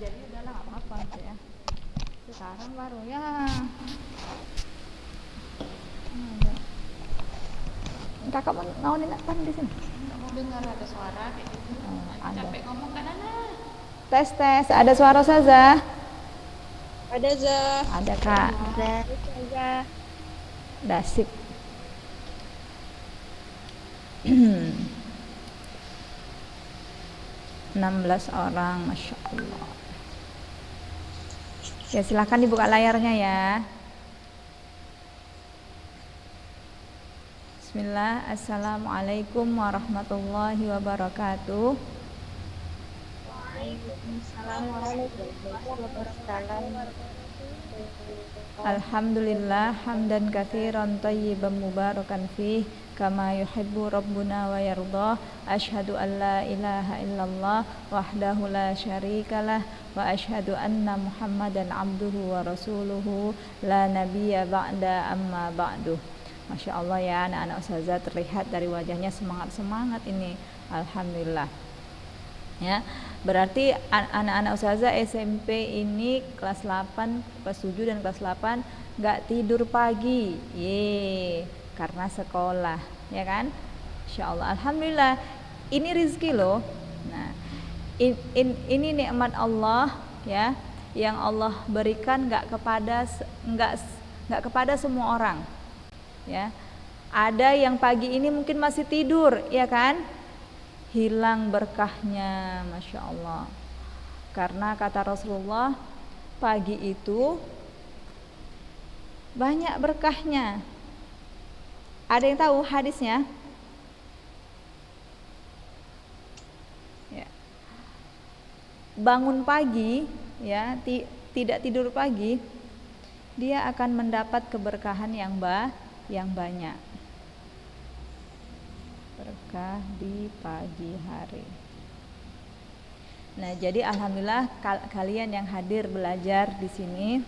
jadi udahlah nggak apa-apa gitu ya. Sekarang baru ya. Kakak mau apa di sini? Nggak mau dengar ada suara kayak gitu. Ada. Capek ngomong kan anak. Tes, ada suara Saza? Ada Zah. Ada Kak. Ada. Dasik. 16 orang, Masya Allah. Ya silahkan dibuka layarnya ya. Bismillah. Assalamualaikum warahmatullahi wabarakatuh. Waalaikumsalam warahmatullahi wabarakatuh. Alhamdulillah hamdan katsiran thayyiban mubarakan fih kama yuhibbu rabbuna wa yardah. Asyhadu an la ilaha illallah wahdahu la syarikalah wa asyhadu anna Muhammadan abduhu wa rasuluhu la nabiyya ba'da amma ba'du. Masya Allah ya, anak-anak ustazah terlihat dari wajahnya semangat-semangat ini. Alhamdulillah. Ya, berarti anak-anak ustazah SMP ini kelas 8, kelas 7 dan kelas 8 nggak tidur pagi. Karena sekolah, ya kan? Insya Allah, alhamdulillah. Ini rizki loh. Nah, ini nikmat Allah ya, yang Allah berikan nggak kepada semua orang. Ya, ada yang pagi ini mungkin masih tidur, ya kan? Hilang berkahnya, Masya Allah. Karena kata Rasulullah, pagi itu banyak berkahnya. Ada yang tahu hadisnya? Ya. Bangun pagi, ya, tidak tidur pagi, dia akan mendapat keberkahan yang banyak. Berkah di pagi hari. Nah, jadi alhamdulillah kalian yang hadir belajar di sini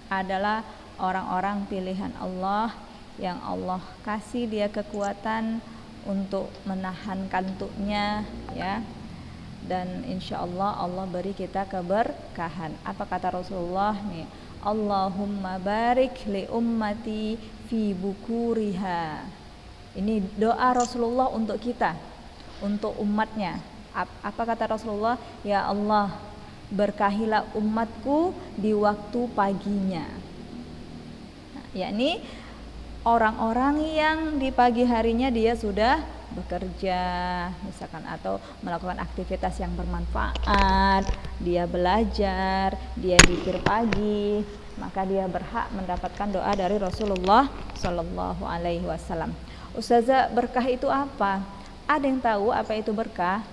adalah orang-orang pilihan Allah yang Allah kasih dia kekuatan untuk menahan kantuknya, ya. Dan insya Allah Allah beri kita keberkahan. Apa kata Rasulullah nih? Allahumma barik li ummati fi bukuriha. Ini doa Rasulullah untuk kita, untuk umatnya. Apa kata Rasulullah? Ya Allah, berkahilah umatku di waktu paginya. Nah, yakni orang-orang yang di pagi harinya dia sudah bekerja misalkan, atau melakukan aktivitas yang bermanfaat, dia belajar, dia zikir pagi, maka dia berhak mendapatkan doa dari Rasulullah Shallallahu Alaihi Wasallam. Ustazah, berkah itu apa? Ada yang tahu apa itu berkah?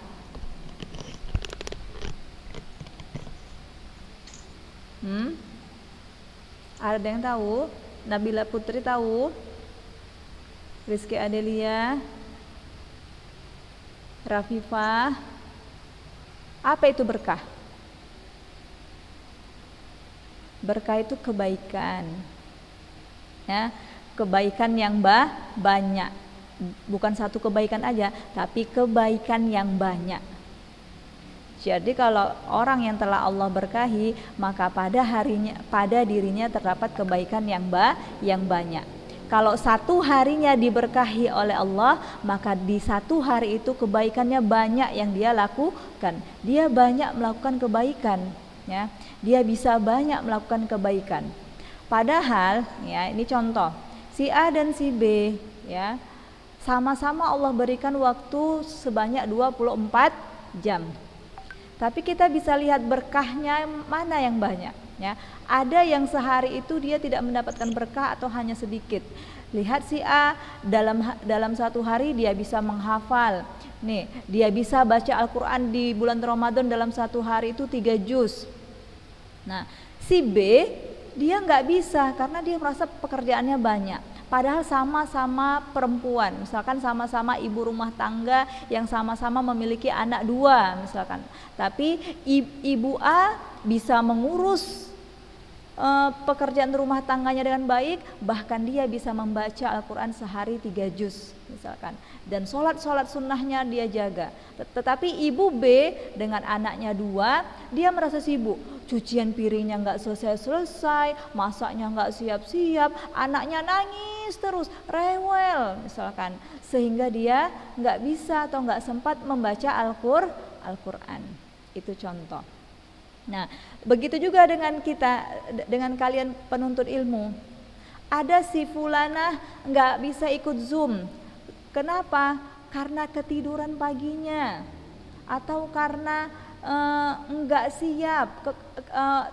Ada yang tahu? Nabila Putri tahu? Rizky Adelia, Rafifah, apa itu berkah? Berkah itu kebaikan, ya, kebaikan yang banyak, bukan satu kebaikan aja, tapi kebaikan yang banyak. Jadi kalau orang yang telah Allah berkahi, maka pada dirinya terdapat kebaikan yang banyak. Kalau satu harinya diberkahi oleh Allah, maka di satu hari itu kebaikannya banyak yang dia lakukan. Dia banyak melakukan kebaikan, ya. Dia bisa banyak melakukan kebaikan. Padahal, ya, ini contoh, si A dan si B, ya, sama-sama Allah berikan waktu sebanyak 24 jam. Tapi kita bisa lihat berkahnya mana yang banyak, ya. Ada yang sehari itu dia tidak mendapatkan berkah atau hanya sedikit. Lihat si A, dalam satu hari dia bisa menghafal. Nih, dia bisa baca Al-Qur'an di bulan Ramadan dalam satu hari itu 3 juz. Nah, si B dia nggak bisa karena dia merasa pekerjaannya banyak. Padahal sama-sama perempuan, misalkan sama-sama ibu rumah tangga yang sama-sama memiliki anak 2 misalkan. Tapi ibu A bisa mengurus pekerjaan rumah tangganya dengan baik, bahkan dia bisa membaca Al-Quran sehari 3 juz misalkan, dan sholat sunnahnya dia jaga. Tetapi ibu B dengan anaknya 2, dia merasa sibuk, cucian piringnya nggak selesai, masaknya nggak siap-siap, anaknya nangis terus, rewel misalkan, sehingga dia nggak bisa atau nggak sempat membaca Al-Quran. Itu contoh. Nah, begitu juga dengan kita, dengan kalian penuntut ilmu. Ada si fulanah nggak bisa ikut Zoom. Kenapa? Karena ketiduran paginya, atau karena nggak siap.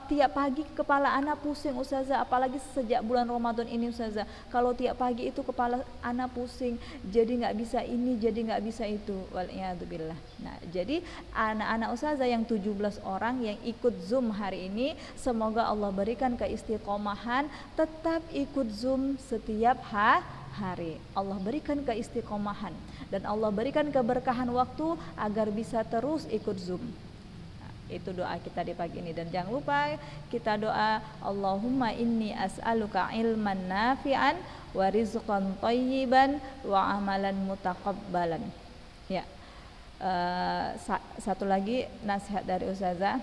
Tiap pagi kepala anak pusing ustazah, apalagi sejak bulan Ramadan ini ustazah. Kalau tiap pagi itu kepala anak pusing, jadi nggak bisa ini, jadi nggak bisa itu. Waliyadzubillah. Nah, jadi anak-anak ustazah yang 17 orang yang ikut Zoom hari ini, semoga Allah berikan keistiqomahan, tetap ikut Zoom setiap hari. Allah berikan keistiqomahan dan Allah berikan keberkahan waktu agar bisa terus ikut Zoom. Itu doa kita di pagi ini, dan jangan lupa kita doa Allahumma inni as'aluka ilman nafi'an wa rizqan thayyiban wa amalan mutaqabbalan. Ya. Satu lagi nasihat dari ustazah,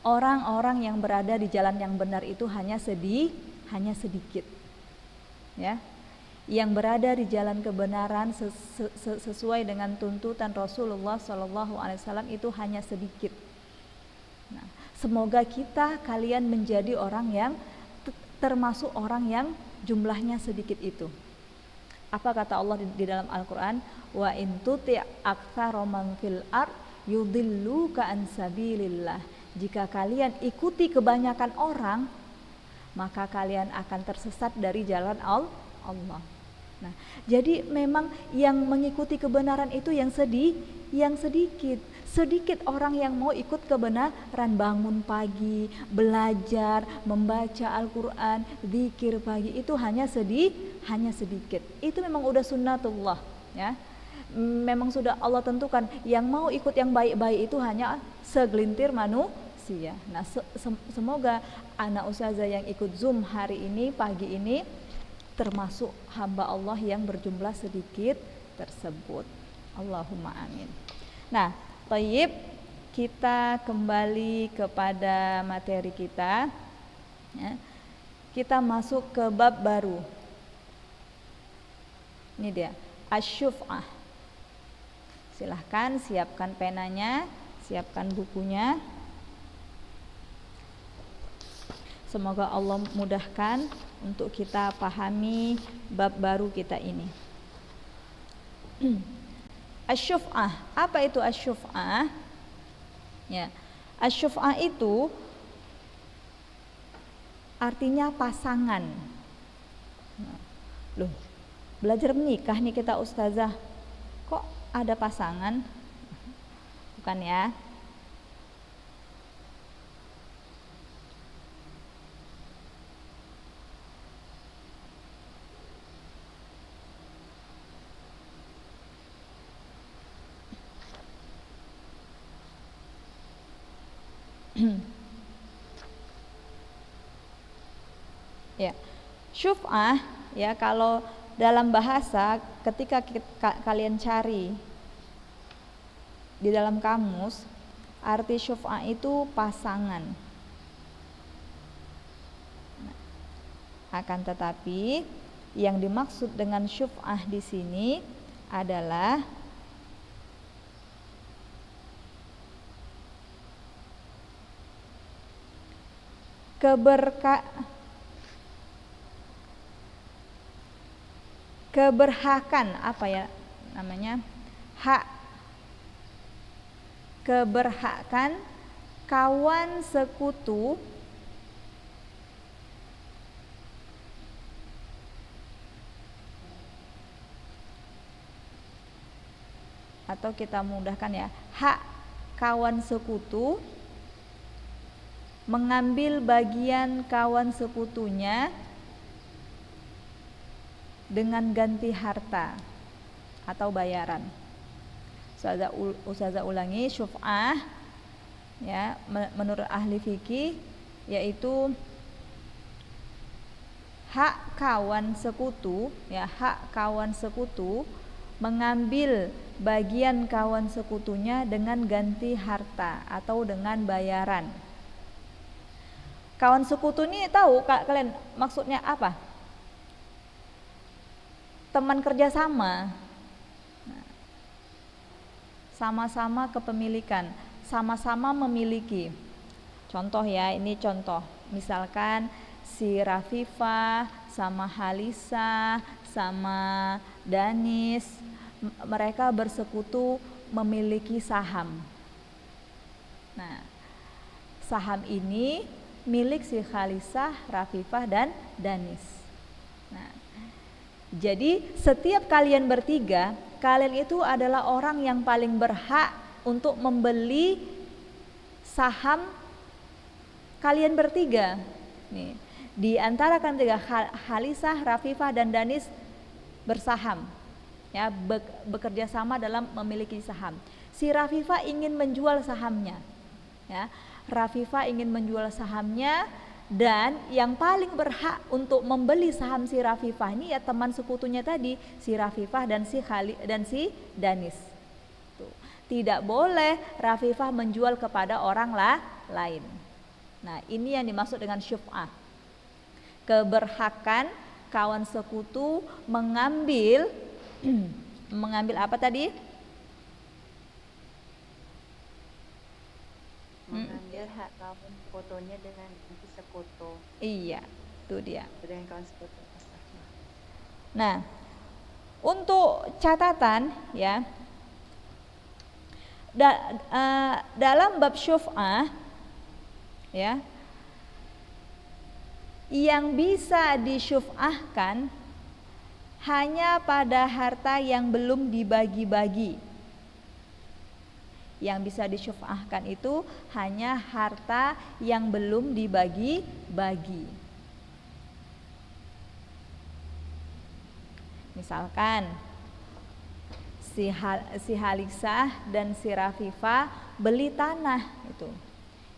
orang-orang yang berada di jalan yang benar itu hanya sedikit. Ya. Yang berada di jalan kebenaran sesuai dengan tuntutan Rasulullah SAW itu hanya sedikit. Nah, semoga kalian menjadi orang yang termasuk orang yang jumlahnya sedikit itu. Apa kata Allah di dalam Al-Quran? Wa in tuti' aktsara man fil ard yudilluka an sabilillah. Jika kalian ikuti kebanyakan orang, maka kalian akan tersesat dari jalan Allah. Nah, jadi memang yang mengikuti kebenaran itu yang sedikit. Sedikit orang yang mau ikut kebenaran, bangun pagi, belajar, membaca Al-Quran, zikir pagi, itu hanya sedikit. Itu memang udah sunnatullah, ya. Memang sudah Allah tentukan, yang mau ikut yang baik-baik itu hanya segelintir manusia. Nah, semoga anak ustazah yang ikut Zoom hari ini, pagi ini, termasuk hamba Allah yang berjumlah sedikit tersebut. Allahumma amin. Nah, thayyib, kita kembali kepada materi kita, ya. Kita masuk ke bab baru. Ini dia, asy-syuf'ah. Silahkan siapkan penanya, siapkan bukunya. Semoga Allah mudahkan untuk kita pahami bab baru kita ini. Asy-syuf'ah, apa itu asy-syuf'ah? Ya, asy-syuf'ah itu artinya pasangan. Loh, belajar menikah nih kita ustazah, kok ada pasangan? Bukan ya? Ya, syuf'ah, ya, kalau dalam bahasa ketika kalian cari di dalam kamus, arti syuf'ah itu pasangan. Nah, akan tetapi yang dimaksud dengan syuf'ah di sini adalah keberhakan, apa ya namanya, keberhakan kawan sekutu atau kita mudahkan ya, hak kawan sekutu mengambil bagian kawan sekutunya dengan ganti harta atau bayaran. Ustazah ulangi, syuf'ah, ya, menurut ahli fikih yaitu hak kawan sekutu, ya, hak kawan sekutu mengambil bagian kawan sekutunya dengan ganti harta atau dengan bayaran. Kawan sekutu ini tahu kalian maksudnya apa? Teman kerjasama, sama-sama kepemilikan, sama-sama memiliki. Contoh ya, ini contoh. Misalkan si Rafifah sama Halisa sama Danis, mereka bersekutu memiliki saham. Nah, saham ini milik si Halisa, Rafifah dan Danis. Nah, jadi setiap kalian bertiga, kalian itu adalah orang yang paling berhak untuk membeli saham kalian bertiga. Nih, di antara kalian tiga, Halisah, Rafifah dan Danis bersaham, ya, bekerja sama dalam memiliki saham. Si Rafifah ingin menjual sahamnya, ya. Rafifah ingin menjual sahamnya, dan yang paling berhak untuk membeli saham si Rafifah ini ya teman sekutunya tadi, si Rafifah dan si Danis. Tuh. Tidak boleh Rafifah menjual kepada orang lain. Nah, ini yang dimaksud dengan syuf'ah. Keberhakan kawan sekutu mengambil mengambil apa tadi? Mengambil hak kawan sekutunya dengan ganti sekutu. Iya, itu dia. Dengan kawan sekutu. Nah, untuk catatan ya, dalam bab syuf'ah ya, yang bisa disyuf'ahkan hanya pada harta yang belum dibagi-bagi. Yang bisa disyuf'ahkan itu hanya harta yang belum dibagi-bagi. Misalkan si Halisah dan si Rafifah beli tanah itu.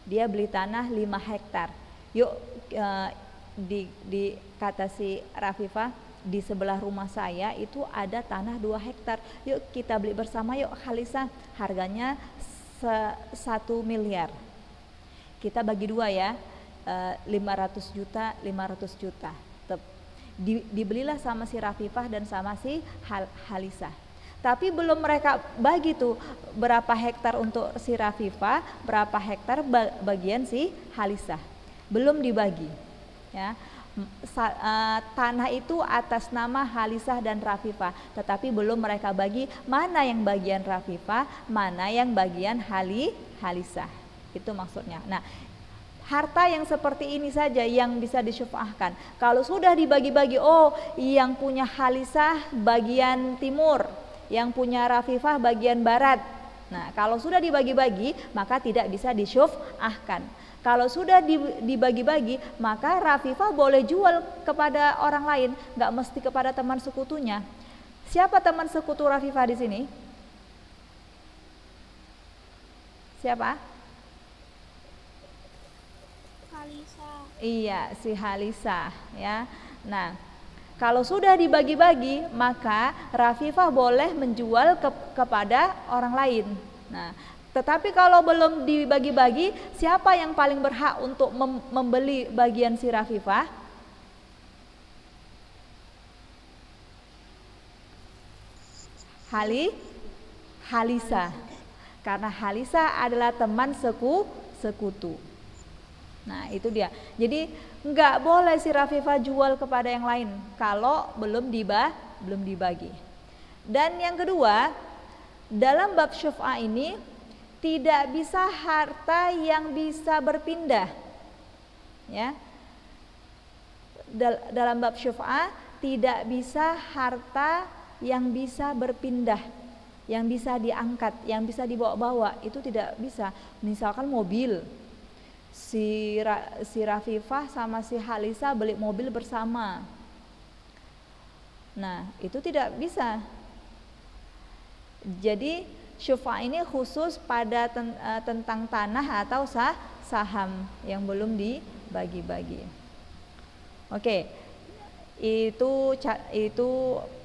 Dia beli tanah 5 hektar. Yuk, di kata si Rafifah, di sebelah rumah saya itu ada tanah 2 hektar. Yuk kita beli bersama yuk Halisah, harganya 1 miliar. Kita bagi 2 ya, 500 juta, 500 juta. Dibelilah sama si Rafifah dan sama si Halisah. Tapi belum mereka bagi tuh berapa hektar untuk si Rafifah, berapa hektar bagian si Halisah. Belum dibagi. Ya. Tanah itu atas nama Halisah dan Rafifah, tetapi belum mereka bagi mana yang bagian Rafifah, mana yang bagian Halisah. Itu maksudnya. Nah, harta yang seperti ini saja yang bisa disyuf'ahkan. Kalau sudah dibagi-bagi, oh yang punya Halisah bagian timur, yang punya Rafifah bagian barat. Nah, kalau sudah dibagi-bagi maka tidak bisa disyuf'ahkan. Kalau sudah dibagi-bagi maka Rafifah boleh jual kepada orang lain, nggak mesti kepada teman sekutunya. Siapa teman sekutu Rafifah di sini? Siapa? Halisa. Iya, si Halisah ya. Nah, kalau sudah dibagi-bagi maka Rafifah boleh menjual kepada orang lain. Nah, tetapi kalau belum dibagi-bagi, siapa yang paling berhak untuk membeli bagian si Rafifah? Halisah. Karena Halisah adalah teman sekutu. Nah, itu dia. Jadi nggak boleh si Rafifah jual kepada yang lain kalau belum dibagi. Dan yang kedua, dalam bab syuf'ah ini tidak bisa harta yang bisa berpindah. Ya. Dalam bab syuf'ah tidak bisa harta yang bisa berpindah, yang bisa diangkat, yang bisa dibawa-bawa, itu tidak bisa. Misalkan mobil, si Rafifah sama si Halisah beli mobil bersama. Nah, itu tidak bisa. Jadi syuf'ah ini khusus pada tentang tanah atau saham yang belum dibagi-bagi. Oke, Itu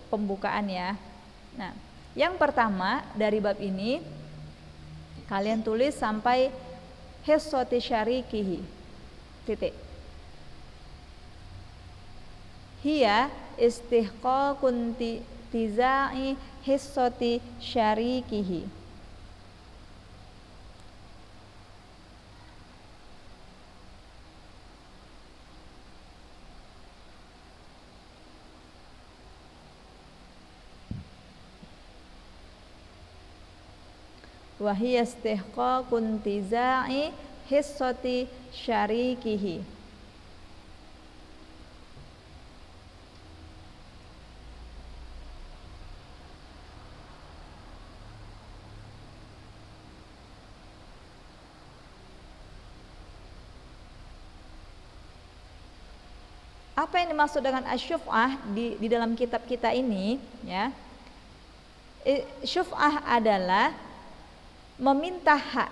pembukaan ya. Nah, yang pertama dari bab ini kalian tulis sampai hissati syarikihi. Titik. Hiya istihqaqun tizai hissati syarikihi. Wa hiya istihqaqun tizai hissati syarikihi. Apa yang dimaksud dengan asyuf'ah di dalam kitab kita ini ya? Syuf'ah adalah meminta hak,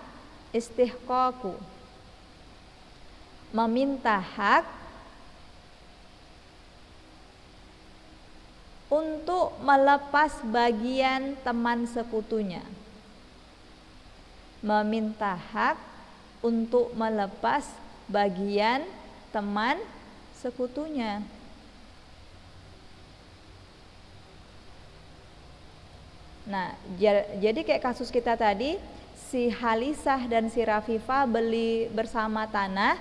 istihqaqu. Meminta hak untuk melepas bagian teman sekutunya. Meminta hak untuk melepas bagian teman sekutunya. Nah, jadi kayak kasus kita tadi, si Halisah dan si Rafifah beli bersama tanah,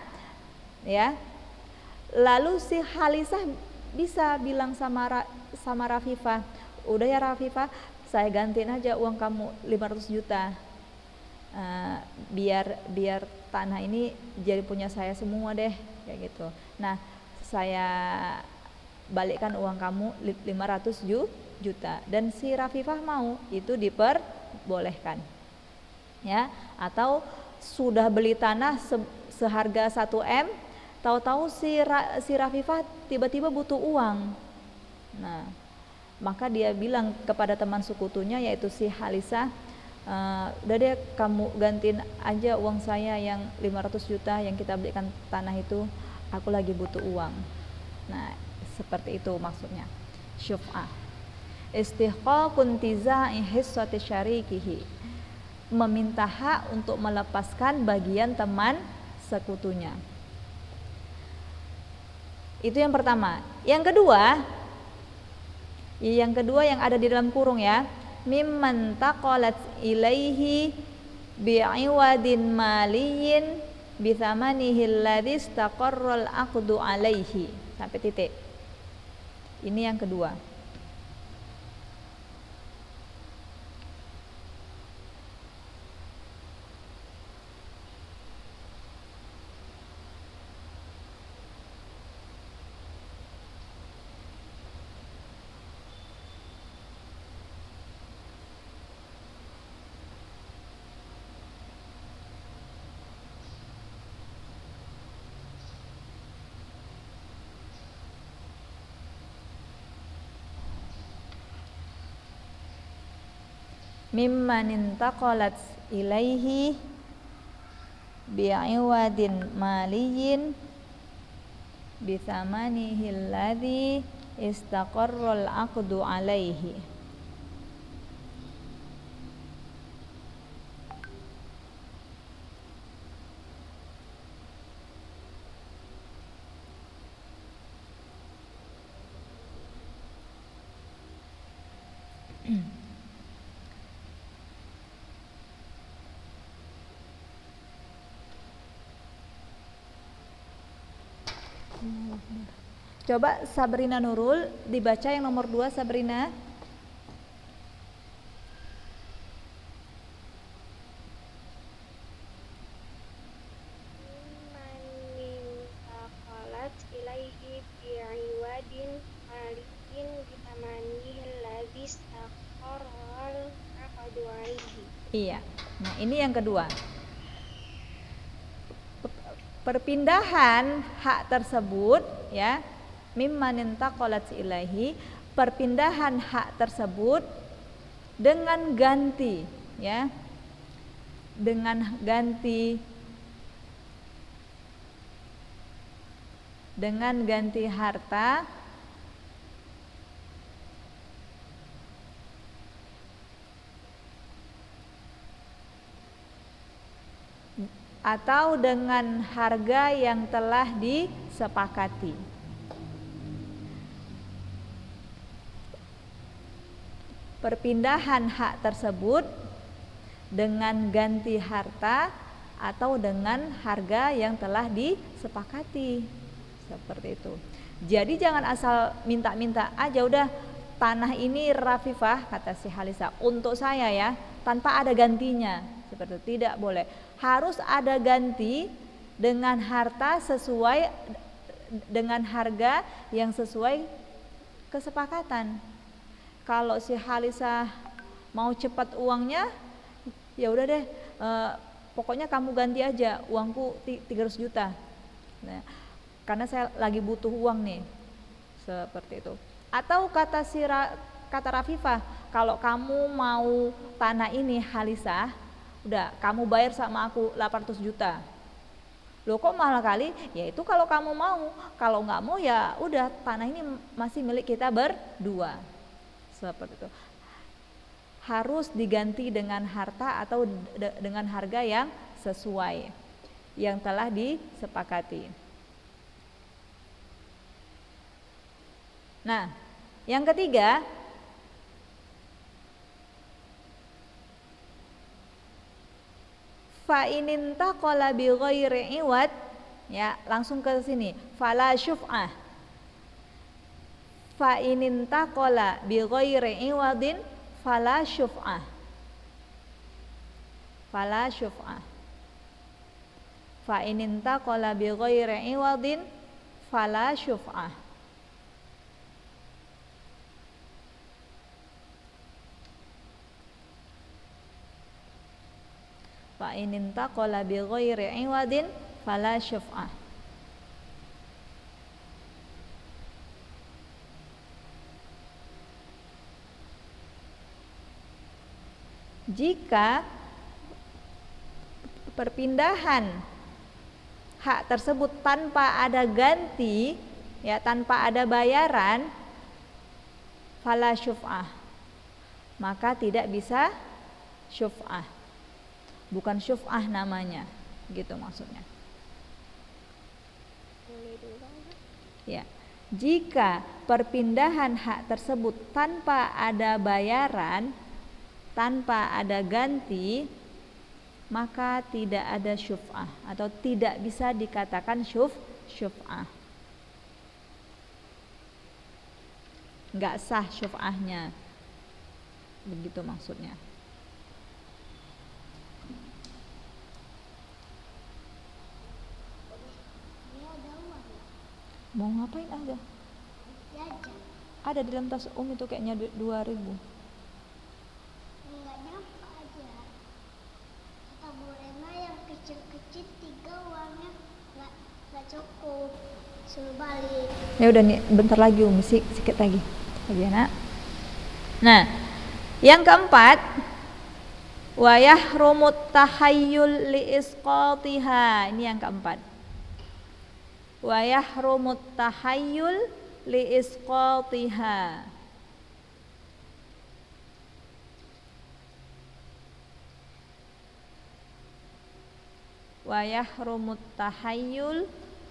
ya. Lalu si Halisah bisa bilang sama Rafifah, udah ya Rafifah, saya gantiin aja uang kamu 500 juta. Biar tanah ini jadi punya saya semua deh, kayak gitu. Nah, saya balikkan uang kamu 500 juta dan si Rafifah mau, itu diperbolehkan ya. Atau sudah beli tanah seharga 1 M, tahu-tahu si Rafifah tiba-tiba butuh uang. Nah, maka dia bilang kepada teman sekutunya yaitu si Halisah, udah deh kamu gantiin aja uang saya yang 500 juta yang kita belikan tanah itu, aku lagi butuh uang. Nah, seperti itu maksudnya syuf'ah. Istihqaqun tizai hissati syarikihi, meminta hak untuk melepaskan bagian teman sekutunya. Itu yang pertama. Yang kedua yang ada di dalam kurung ya, mimman taqalat ilaihi bi'iwadin maliyin bithamanihi alladhi istaqarral aqdu alaihi, sampai titik. Ini yang kedua. Mimman intaqalat ilaihi bi'iwadin maliyin bithamanihi alladhi istaqarral aqdu alaihi. Coba Sabrina Nurul dibaca yang nomor 2, Sabrina. Manintaqalat ilaihi bi'iwadin malikin bitamanihi alladhi istaqarral aqdu alaihi. Iya. Nah, ini yang kedua. Perpindahan hak tersebut ya, mimman intaqalat ilaihi, perpindahan hak tersebut dengan ganti ya, dengan ganti harta atau dengan harga yang telah disepakati. Perpindahan hak tersebut dengan ganti harta atau dengan harga yang telah disepakati. Seperti itu. Jadi jangan asal minta-minta aja, udah tanah ini Rafifah, kata si Halisa, untuk saya ya, tanpa ada gantinya. Seperti itu, tidak boleh. Harus ada ganti dengan harta sesuai dengan harga yang sesuai kesepakatan. Kalau si Halisa mau cepat uangnya, ya udah deh, pokoknya kamu ganti aja uangku 300 juta. Nah, karena saya lagi butuh uang nih. Seperti itu. Atau kata Rafifah, kalau kamu mau tanah ini Halisa, udah kamu bayar sama aku 800 juta. Loh kok mahal kali? Ya itu kalau kamu mau. Kalau nggak mau ya udah, tanah ini masih milik kita berdua. Seperti itu. Harus diganti dengan harta atau dengan harga yang sesuai yang telah disepakati. Nah, yang ketiga, fa inintaqala bi ghairi iwad, ya, langsung ke sini. Fala syuf'ah. Fa inintaqala bi ghairi iwadin fala syuf'ah. Fala syuf'ah. Fa inintaqala bi ghairi iwadin fala syuf'ah. Fa inintaqala bi ghairi iwadin fala syuf'ah. Jika perpindahan hak tersebut tanpa ada ganti, ya, tanpa ada bayaran, fala syuf'ah, maka tidak bisa syuf'ah. Bukan syuf'ah namanya, gitu maksudnya. Ya, jika perpindahan hak tersebut tanpa ada bayaran, tanpa ada ganti, maka tidak ada syuf'ah atau tidak bisa dikatakan syuf'ah. Enggak sah syuf'ahnya. Begitu maksudnya. Mau ngapain aja? Ada di dalam tas itu kayaknya 2.000. Enggak nyampe aja. Kata Bu Rena yang kecil-kecil 3 uangnya nggak cukup. Suruh balik. Ya udah nih, bentar lagi Umi, sedikit lagi ya nak. Nah, yang keempat, wa yahrumut tahayyul li isqatiha. Ini yang keempat. Wa yahrumut tahayyul li isqatiha. Wa yahrumut tahayyul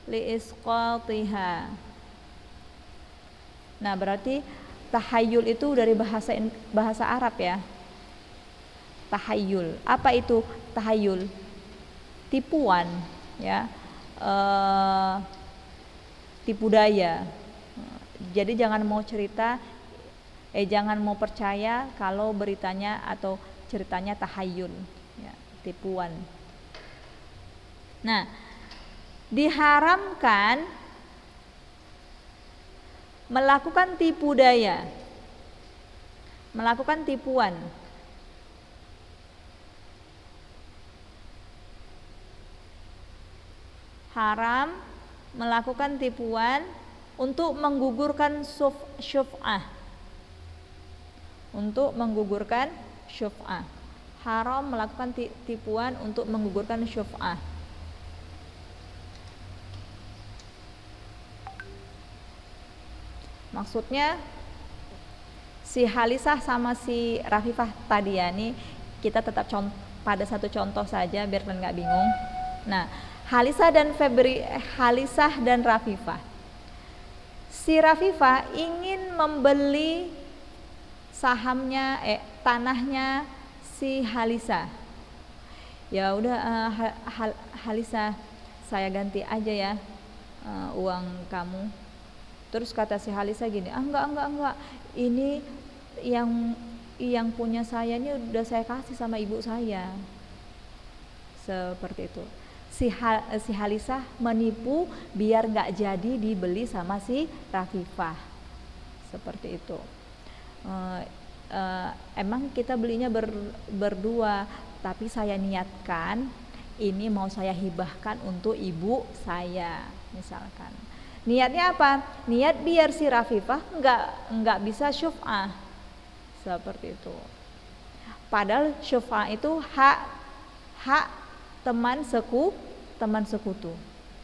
li isqatiha. Nah, berarti tahayyul itu dari bahasa Arab ya. Tahayyul. Apa itu tahayyul? Tipuan, ya. Tipu daya. Jadi jangan mau percaya kalau beritanya atau ceritanya tahayyul, ya, tipuan. Nah, diharamkan melakukan tipu daya, melakukan tipuan. Haram melakukan tipuan untuk menggugurkan syuf'ah. Untuk menggugurkan syuf'ah. Haram melakukan tipuan untuk menggugurkan syuf'ah. Maksudnya si Halisah sama si Rafifah tadi ya, ini kita tetap pada satu contoh saja biar kalian nggak bingung. Nah, Halisah dan Rafifah. Si Rafifah ingin membeli sahamnya tanahnya si Halisah. Ya udah Halisah, saya ganti aja ya uang kamu. Terus kata si Halisah gini, enggak, ini yang punya saya ini udah saya kasih sama ibu saya. Seperti itu. Si Halisah menipu biar nggak jadi dibeli sama si Rafifah. Seperti itu. Emang kita belinya berdua, tapi saya niatkan ini mau saya hibahkan untuk ibu saya, misalkan. Niatnya apa? Niat biar si Rafifah nggak bisa syuf'ah, seperti itu. Padahal syuf'ah itu hak teman sekutu,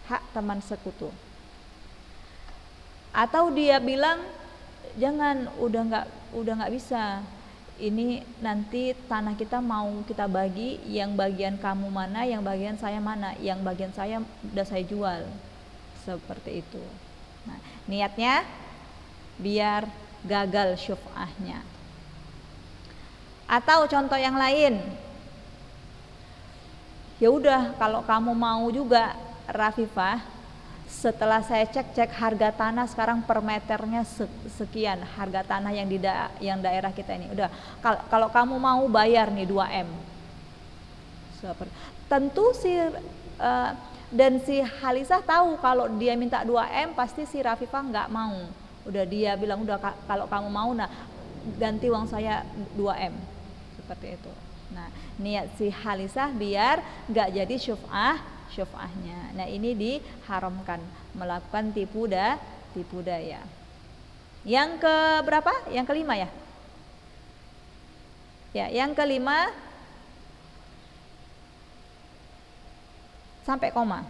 hak teman sekutu. Atau dia bilang jangan, udah nggak bisa. Ini nanti tanah kita mau kita bagi, yang bagian kamu mana, yang bagian saya mana, yang bagian saya udah saya jual, seperti itu. Nah, niatnya biar gagal syuf'ahnya. Atau contoh yang lain, ya udah kalau kamu mau juga Rafifah, setelah saya cek harga tanah sekarang per meternya sekian, harga tanah yang daerah kita ini. Udah, kalau kamu mau bayar nih 2M. Tentu dan si Halisah tahu kalau dia minta 2M pasti si Rafifah nggak mau. Udah dia bilang udah kalau kamu mau nah ganti uang saya 2M. Seperti itu. Nah, niat si Halisah biar nggak jadi syuf'ahnya. Nah, ini diharamkan melakukan tipu daya. Yang ke berapa? Yang kelima ya? Ya, yang kelima sampai koma.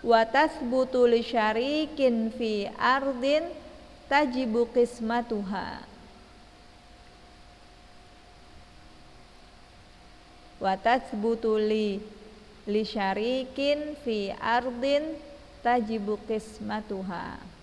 Wa tathbutu li syarikin fi ardin tajibu qismatuha. Wa tathbutu li syarikin fi ardin tajibu qismatuha.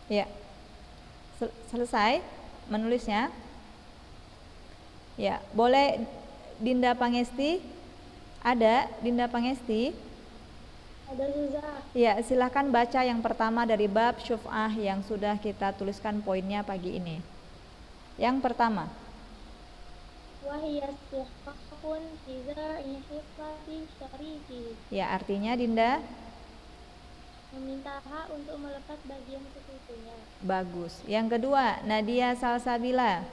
Ya, selesai menulisnya. Ya, boleh Dinda Pangesti? Ada Dinda Pangesti? Ada Zuza. Ya, silakan baca yang pertama dari bab syuf'ah yang sudah kita tuliskan poinnya pagi ini. Yang pertama. Wahiyas suhafun tiza inhifati syariki. Ya, artinya Dinda? Meminta hak untuk melepas bagian sekutunya. Bagus. Yang kedua, Nadia Salsabila.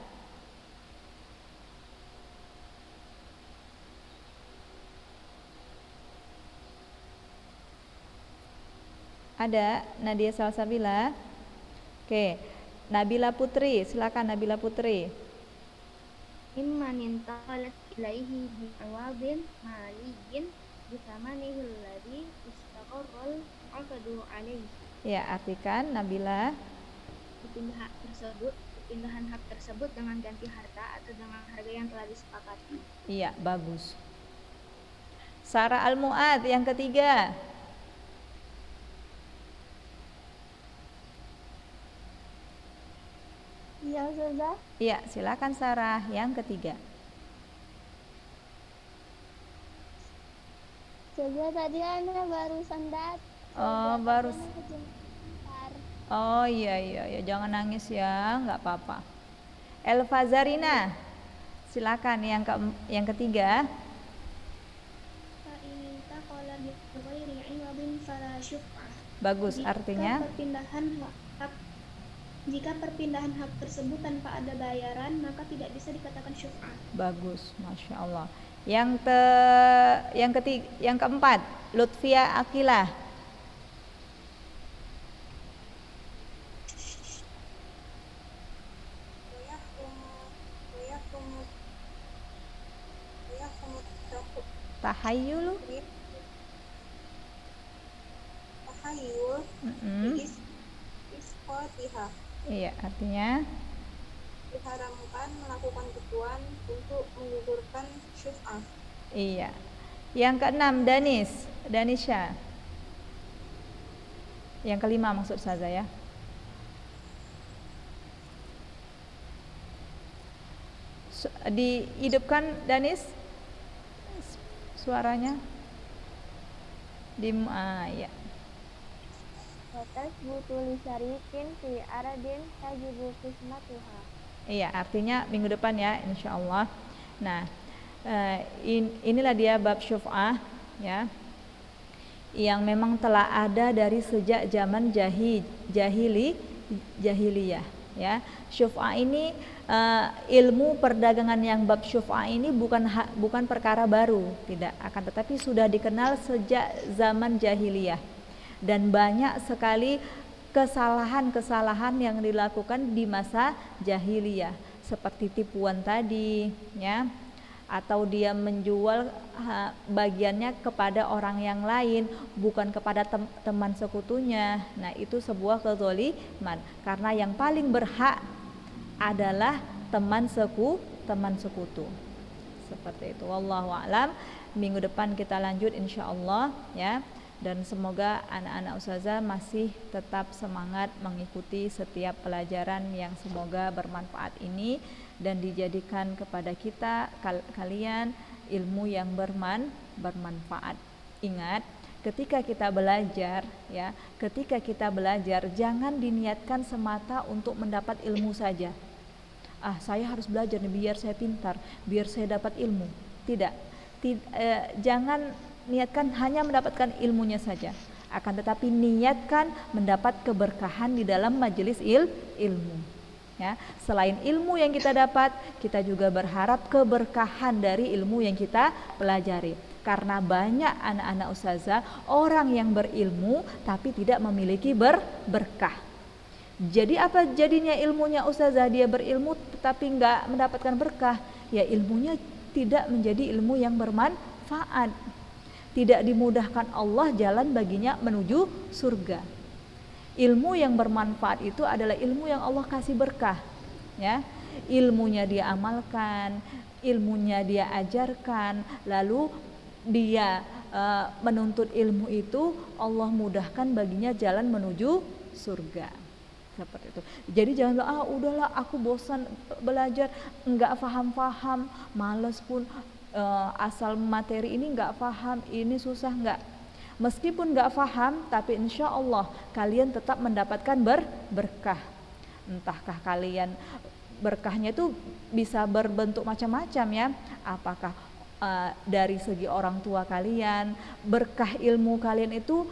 Ada Nadia Salsabila? Oke. Nabila Putri, silakan Nabila Putri. Imman intaqalat ilaihi bi'awadin maliyin bisamanihi alladhi istaqarral aqdu alaihi. Ya, artikan Nabila. Perpindahan hak tersebut dengan ganti harta atau dengan harga yang telah disepakati. Iya, bagus. Sarah Al-Mu'ad yang ketiga. Ya, Zuza. Iya, silakan Sarah yang ketiga. Zuza tadi Ana barusan datang. Oh, baru. Oh iya, jangan nangis ya, nggak apa-apa. Elva Zarina, silakan yang ketiga. Bagus, artinya Jika perpindahan hak tersebut tanpa ada bayaran, maka tidak bisa dikatakan syuf'ah. bagus, masya Allah. Yang keempat, Lutfia Akilah. Tahayyul. Isqatiha. Iya, artinya Diharamkan melakukan tujuan untuk menggugurkan syuf'ah. iya. Yang keenam, Danisha. Yang kelima maksud saya ya. Dihidupkan Danis suaranya. Ya. Watas butul syarikin fi aradin tajibu qismatuha. Iya, artinya minggu depan ya, insya Allah. Nah, inilah dia bab syuf'ah ya, yang memang telah ada dari sejak zaman jahiliyah ya. Syuf'ah ini ilmu perdagangan yang bab syuf'ah ini bukan perkara baru, tidak, akan tetapi sudah dikenal sejak zaman jahiliyah, dan banyak sekali kesalahan-kesalahan yang dilakukan di masa jahiliyah, seperti tipuan tadi ya, atau dia menjual bagiannya kepada orang yang lain, bukan kepada teman sekutunya. Nah, itu sebuah kezaliman, karena yang paling berhak adalah teman sekutu. Seperti itu. Wallahu a'lam. Minggu depan kita lanjut insyaallah ya. Dan semoga anak-anak ustazah masih tetap semangat mengikuti setiap pelajaran yang semoga bermanfaat ini, dan dijadikan kepada kita kalian ilmu yang bermanfaat. Ingat, ketika kita belajar ya, jangan diniatkan semata untuk mendapat ilmu saja. Saya harus belajar nih biar saya pintar, biar saya dapat ilmu. Tidak. Jangan niatkan hanya mendapatkan ilmunya saja, akan tetapi niatkan mendapat keberkahan di dalam majelis ilmu ya. Selain ilmu yang kita dapat, kita juga berharap keberkahan dari ilmu yang kita pelajari, karena banyak anak-anak ustazah orang yang berilmu tapi tidak memiliki berkah. Jadi apa jadinya ilmunya ustazah? Dia berilmu tetapi nggak mendapatkan berkah, ya ilmunya tidak menjadi ilmu yang bermanfaat. Tidak dimudahkan Allah jalan baginya menuju surga. Ilmu yang bermanfaat itu adalah ilmu yang Allah kasih berkah ya. Ilmunya dia amalkan, ilmunya dia ajarkan, lalu dia menuntut ilmu itu, Allah mudahkan baginya jalan menuju surga. Seperti itu. Jadi jangan udahlah aku bosan belajar, enggak paham-paham, malas pun, asal materi ini enggak paham, ini susah, enggak. Meskipun enggak paham, tapi insya Allah kalian tetap mendapatkan berkah. Entahkah kalian berkahnya itu bisa berbentuk macam-macam ya. Apakah dari segi orang tua kalian, berkah ilmu kalian itu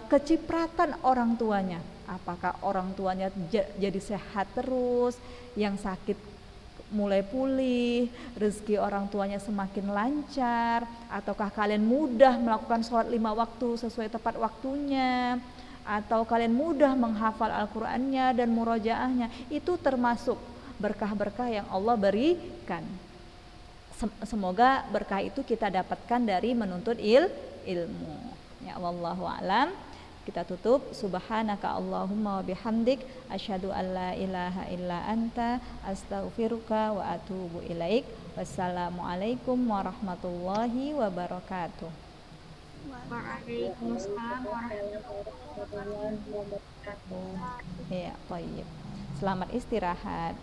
kecipratan orang tuanya. Apakah orang tuanya jadi sehat terus, yang sakit mulai pulih, rezeki orang tuanya semakin lancar, ataukah kalian mudah melakukan sholat 5 waktu sesuai tepat waktunya, atau kalian mudah menghafal Al-Qur'annya dan murojaahnya. Itu termasuk berkah-berkah yang Allah berikan. Semoga berkah itu kita dapatkan dari menuntut ilmu. Ya, wallahu a'lam. Kita tutup. Subhanaka Allahumma wa bihamdik asyhadu an la ilaha illa anta astaghfiruka wa atubu ilaik. Wassalamualaikum warahmatullahi wabarakatuh. Waalaikumsalam warahmatullahi wabarakatuh. Ya, baik. Selamat istirahat.